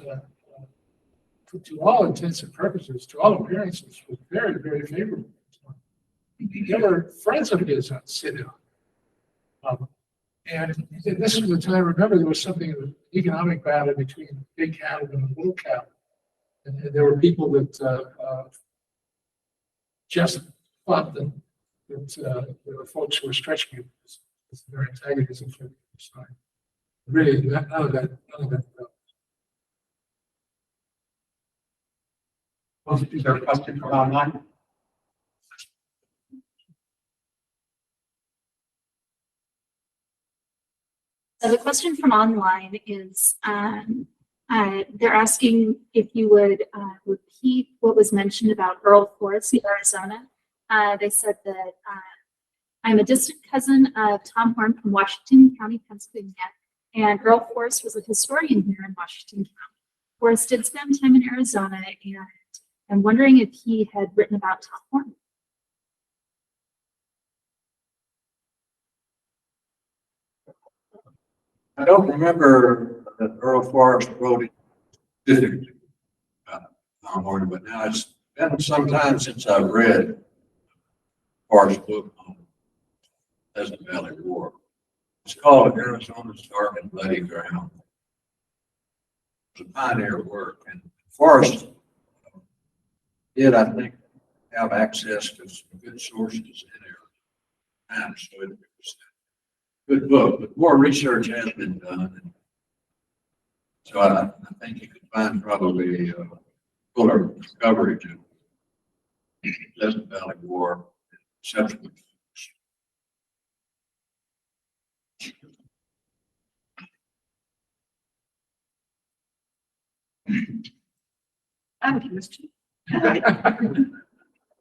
to all intents and purposes, to all appearances, was very, very favorable. They were friends of his on sit-down. And this is the time, remember, there was something of an economic battle between big cattle and the little cattle. And there were people that just thought that there were folks who were stretching their antagonism for the side. Really, none of that. Is there a question from online? So the question from online is, They're asking if you would repeat what was mentioned about Earl Forest, Arizona. They said that I'm a distant cousin of Tom Horn from Washington County, Pennsylvania, and Earl Forest was a historian here in Washington County. Forrest did spend time in Arizona, and I'm wondering if he had written about Tom Horn. I don't remember that Earl Forrest wrote it specifically about Tom Horn, but now it's been some time since I've read Forrest's book on Pleasant Valley War. It's called Arizona's Dark and Bloody Ground. It's a pioneer work, and Forrest did, I think, have access to some good sources in there. And so it was a good book, but more research has been done. And so I think you could find probably fuller coverage of the Pleasant Valley War and subsequent. I have a question.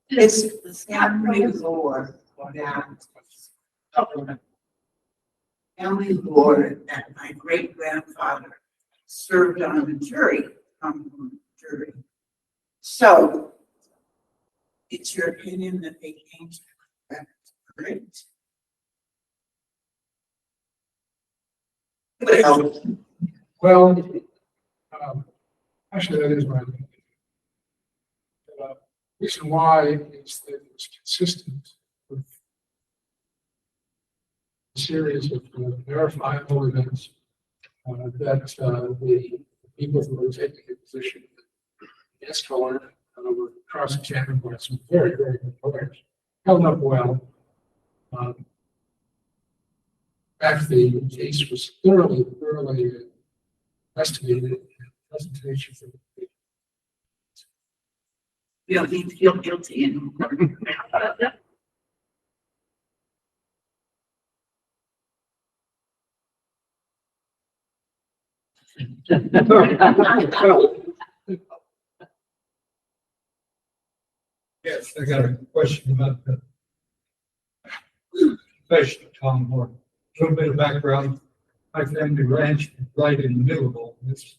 It's the family lore that family lore that my great grandfather served on the jury, jury. So it's your opinion that they came to that, correct? Well, actually, that is my opinion. Reason why is that it's consistent with a series of verifiable events that the people who were taking the position against Horn were cross-examined by some very, very good lawyers, held up well. In fact, the case was thoroughly investigated and presentation for the We don't need to feel guilty anymore. Yes, I got a question about the confession of Tom Horn. A little bit of background. My family ranch is right in the middle of all this.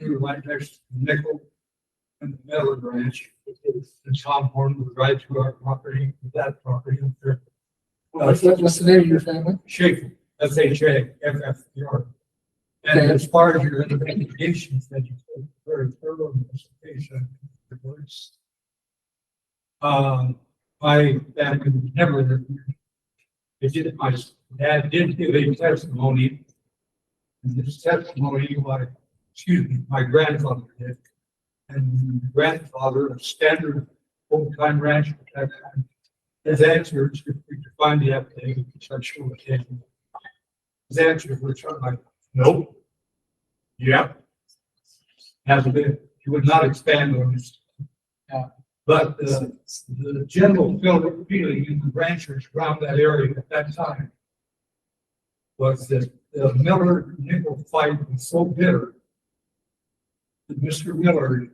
We were right next to the Nickel and the Miller Ranch. And Tom Horn was right to our property, that property up there. What's the name of your family? Schaefer, S-H-A-F-F-E-R. And as far as your investigations, that you did very thorough investigation. My family was never, it did, my dad did give a testimony. And this testimony, my grandfather did. And grandfather, a standard old-time rancher at that time, his answers, if we could find the affidavit, which I'm sure we can. His answers were something like, nope. Yep. Hasn't been, he would not expand on this. But the general feeling in the ranchers around that area at that time was that the Miller-Nickel fight was so bitter that Mr. Miller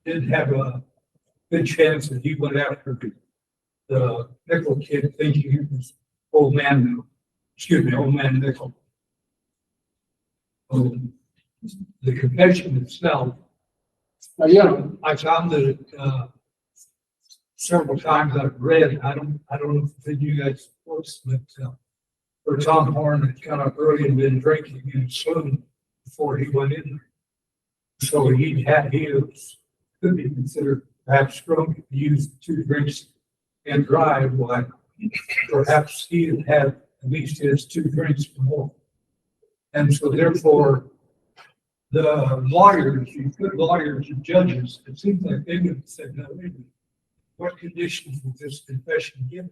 did have a good chance that he went after the Nickel kid thinking he was old man Nickel. The convention itself, I found that several times I've read, I don't know if you guys books, but for Tom Horn had kind of early and been drinking and swimming before he went in there. So he could be considered perhaps drunk, used 2 drinks and drive, while perhaps he had at least his 2 drinks or more. And so therefore, the lawyers, good lawyers and judges, it seems like they would have said, no, wait a minute, what conditions was this confession given?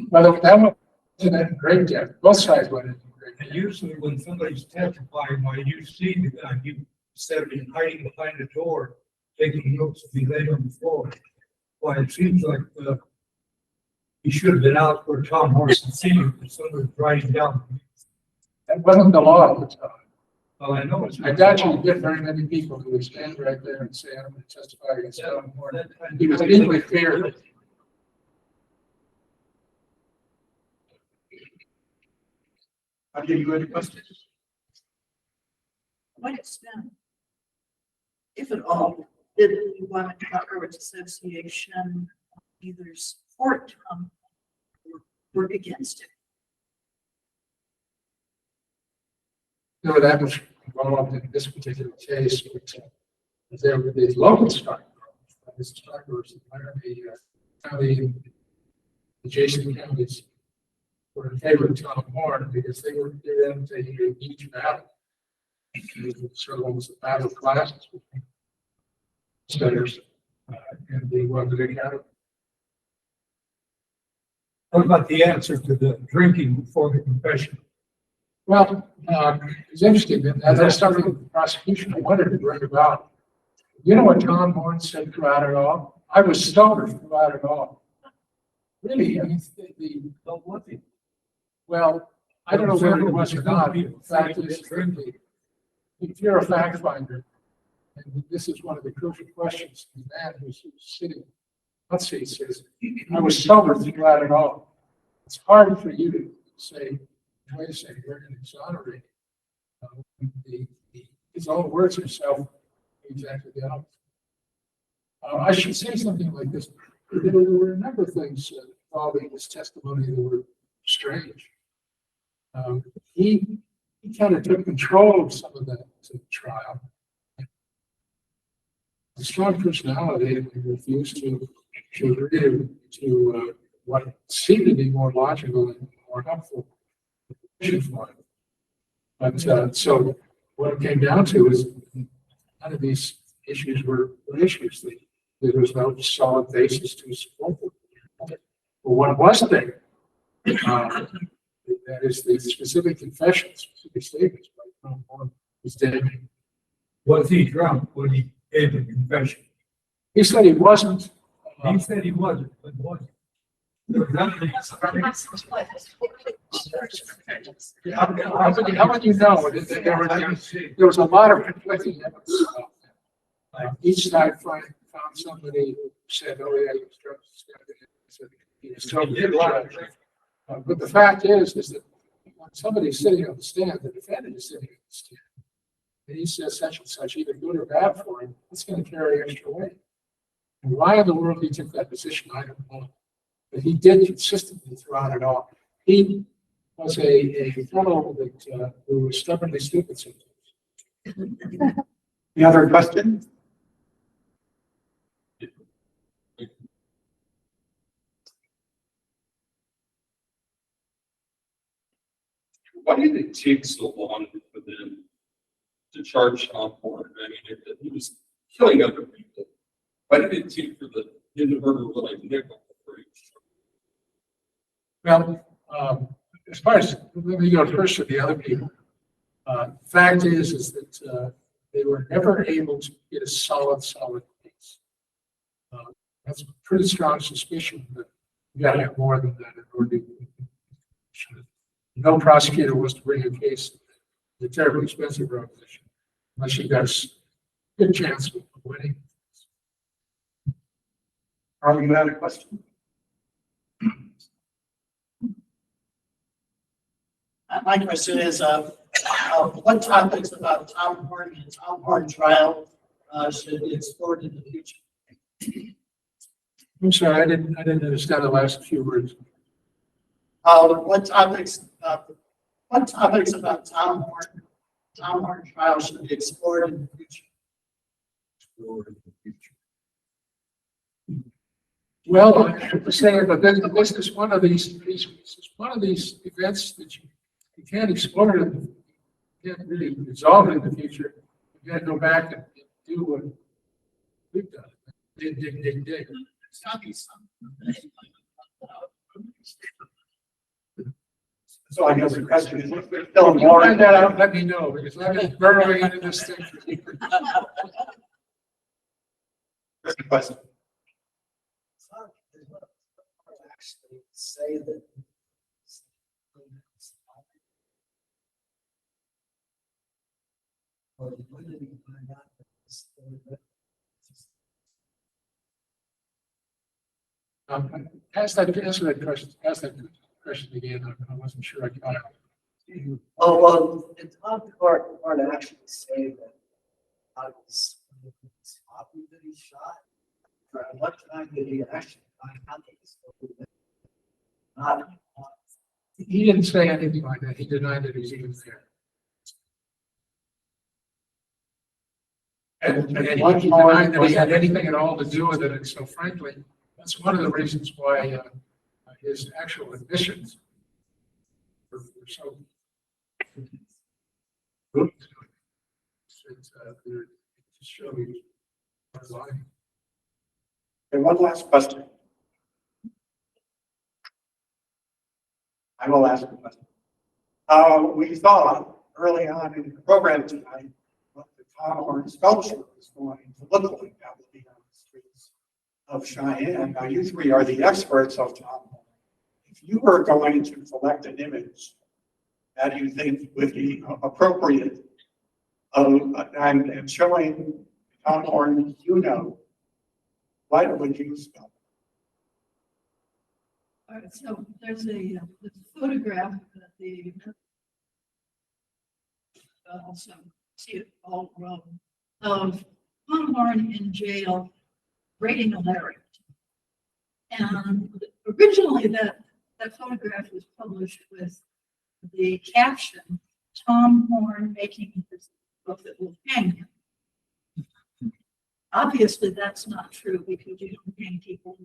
Well, that one wasn't great yet. Both sides went into great. And usually when somebody's testifying, why you see the guy, you instead of being hiding behind a door, taking notes to be laid on the floor. Why it seems like he should have been out for Tom Horn to see if somebody was writing down. That wasn't the law at the time. Well, I know it's. I doubt you get very many people who would stand right there and say, I'm going to testify against Tom Horn. He was legally fair. I'll give you any questions. What extent, if at all, did the Wyoming Railroad Association either support or work against it? No, that was involved in this particular case, which there were these local strike groups. These strike groups in Laramie County and adjacent counties were in favor of Tom Horn because they were given to a huge battle. It was sort of almost a battle of classes between senators and the Wyoming County. What about the answer to the drinking before the confession? Well, it's interesting that as I started with the prosecution, I wanted to bring about, you know what Tom Horn said throughout it all? I was sober throughout it all. Really, I mean, well, I don't know whether it was or not. The fact is, if you're a fact finder, and this is one of the crucial questions, the man who's sitting, let's see, says, I was sober throughout it all. It's hard for you to say, wait a second, we're going to exonerate his own words himself exactly the opposite. I should say something like this. There were a number of things involving his testimony that were strange. He kind of took control of some of that trial. A strong personality, and he refused to agree to what seemed to be more logical and more helpful. But so what it came down to is none of these issues were issues. There was no solid basis to support them. But what was there? That is the specific confessions, specific statements by Tom Horn was dead. Was he drunk when he gave the confession? He said he wasn't. He said he wasn't, but was he? How would you know? There was a lot of conflicting evidence about that. Each side found somebody who said, oh yeah, he was drunk. He was totally but the fact is that when somebody's sitting on the stand, the defendant is sitting on the stand, and he says such and such, either good or bad for him, it's going to carry extra weight. And why in the world he took that position, I don't know. But he did consistently throughout it all. He was a fellow that who was stubbornly stupid sometimes. Any other questions? Why did it take so long for them to charge Tom Horn? I mean, if he was killing other people, why did it take for him to murder like nickel? Well, as far as, let me go first to the other people. Fact is that they were never able to get a solid case. That's a pretty strong suspicion that you got to have more than that in order to. No prosecutor was to bring a case, a terribly expensive proposition, unless you got a good chance of winning. Are you had a question? My question is, what topics about Tom Horn and Tom Horn trial should be explored in the future? I'm sorry, I didn't understand the last few words. What topics about Tom Horn trial should be explored in the future? Well, I have to say that this is one of these events that you can't explore it, you can't really resolve it in the future. You got to go back and do what we've done. Dig. So I guess the question is, If you find that out, let me know, because I've been burrowing into this thing for years. That's the question. Actually say that. Or when did he find out that this photograph? Ask that question again. I wasn't sure I got it. Oh, well, it's hard to actually say that I was happy that he shot. Or what time did he actually find out that this photograph? Not. He didn't say anything like that. He denied that he was even there. And he denied that he had anything at all to do with it. And so frankly, that's one of the reasons why his actual admissions were so good. It just shows his life. And one last question. I will ask a question. We saw early on in the program tonight what the Tom Horn sculpture is going to look like. That will be on the streets of Cheyenne. Now, you three are the experts of Tom Horn. If you were going to select an image that you think would be appropriate and showing Tom Horn, what would you sculpt? All right, so there's a photograph that the also see it all around of Tom Horn in jail raiding a lariat. And originally that photograph was published with the caption, Tom Horn making his book that will hang him. Obviously, that's not true because you don't hang people.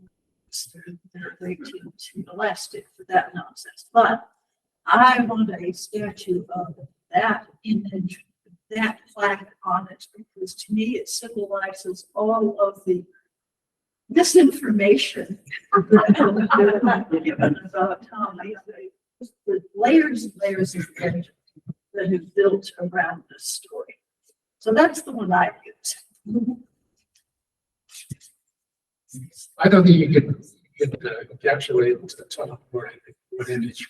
They're way too elastic for that nonsense. But I want a statue of that image, that plaque on it, because to me it symbolizes all of the misinformation given about Tom. The layers and layers of legend that have built around this story. So that's the one I use. I don't think you can encapsulate the Tom Horn with image.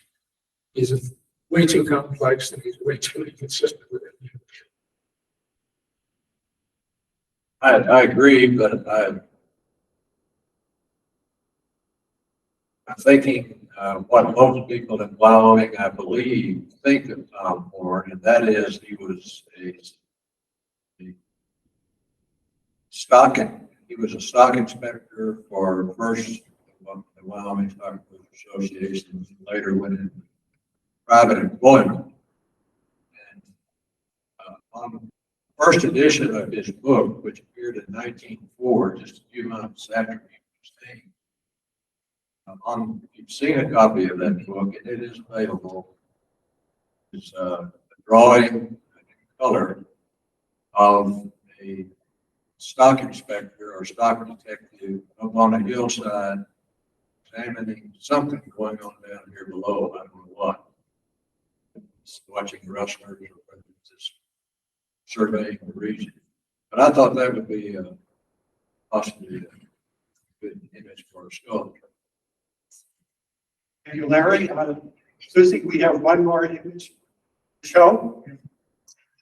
He's way too complex and he's way too inconsistent with it. I agree, but I'm thinking what most people in Wyoming, I believe, think of Tom Horn, and that is he was a stock inspector for first the Wyoming Stock Association, and later went into private employment. And on the first edition of his book, which appeared in 1904, just a few months after he was named, you've seen a copy of that book, and it is available. It's a drawing in color of a stock inspector or stock detective up on a hillside examining something going on down here below. I don't know what. It's watching rustlers or whether it's just surveying the region. But I thought that would be possibly a good image for a sculpture. Thank you, Larry. Susie, we have one more image to show. If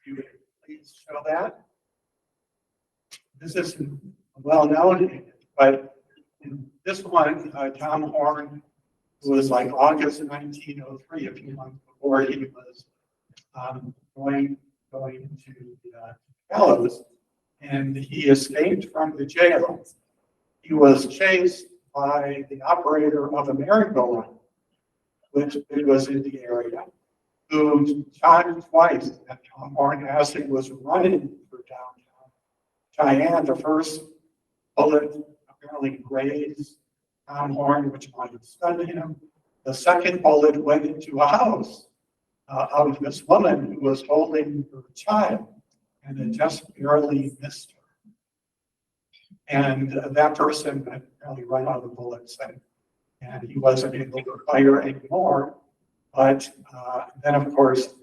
you would please show that. This isn't well known, but in this one, Tom Horn was like August 1903, a few months before he was going to the gallows, and he escaped from the jail. He was chased by the operator of a merry-go-round, which was in the area, who shot him twice at Tom Horn as he was running for downtown Cheyenne. The first bullet apparently grazed Tom Horn, which might have stunned him. The second bullet went into a house of this woman who was holding her child, and it just barely missed her. And that person apparently ran out of bullets, and he wasn't able to fire anymore. But then, of course,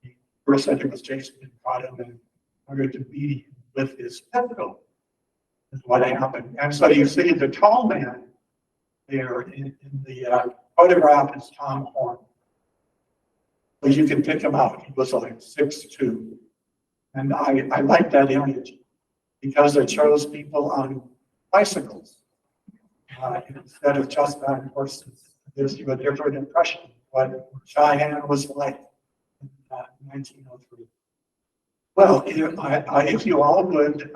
the person who was chasing him caught him and started to beat him with his pistol. Is what happened. And so you see the tall man there in the photograph is Tom Horn. But you can pick him out. He was like 6'2", And I like that image because it shows people on bicycles. Instead of just on horses, it gives you a different impression of what Cheyenne was like in 1903. Well, if you all would,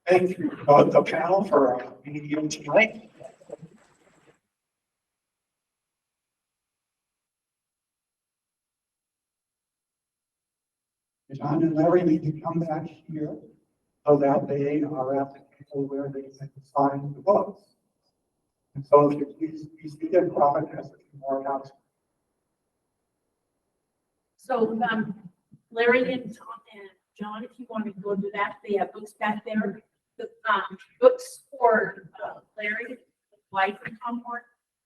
thank the panel for being here tonight. John and Larry need to come back here so that they are at the table where they can sign the books. And so if you please be there, Robin has a few more announcements. So, Larry and Tom and John, if you want to go to that, they have books back there. The, books for, Larry, Life and Tom Horn,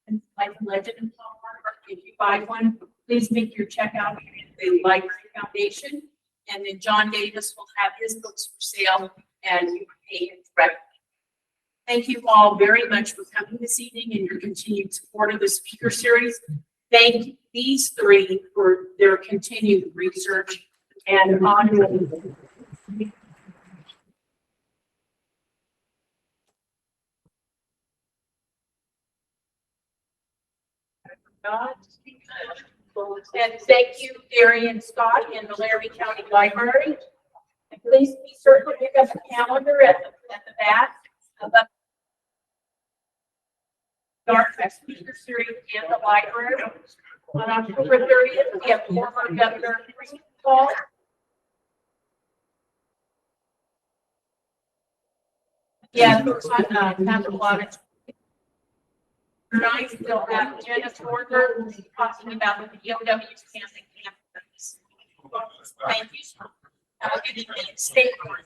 and Life and Legend and Tom Horn. If you buy one, please make your check out at the Library Foundation. And then John Davis will have his books for sale and you can pay him directly. Thank you all very much for coming this evening and your continued support of the speaker series. Thank these three for their continued research and ongoing. And thank you, Darian Scott and the Laramie County Library. And please be certain to pick up a calendar at the back of the Dark Speaker Series in the library. On October 30th, we have former Governor Paul. Yeah, it's on have a lot of. Tonight, we'll have Jenna Forger talking about the POWs camping campus. Thank you. Have a good evening. Stay warm.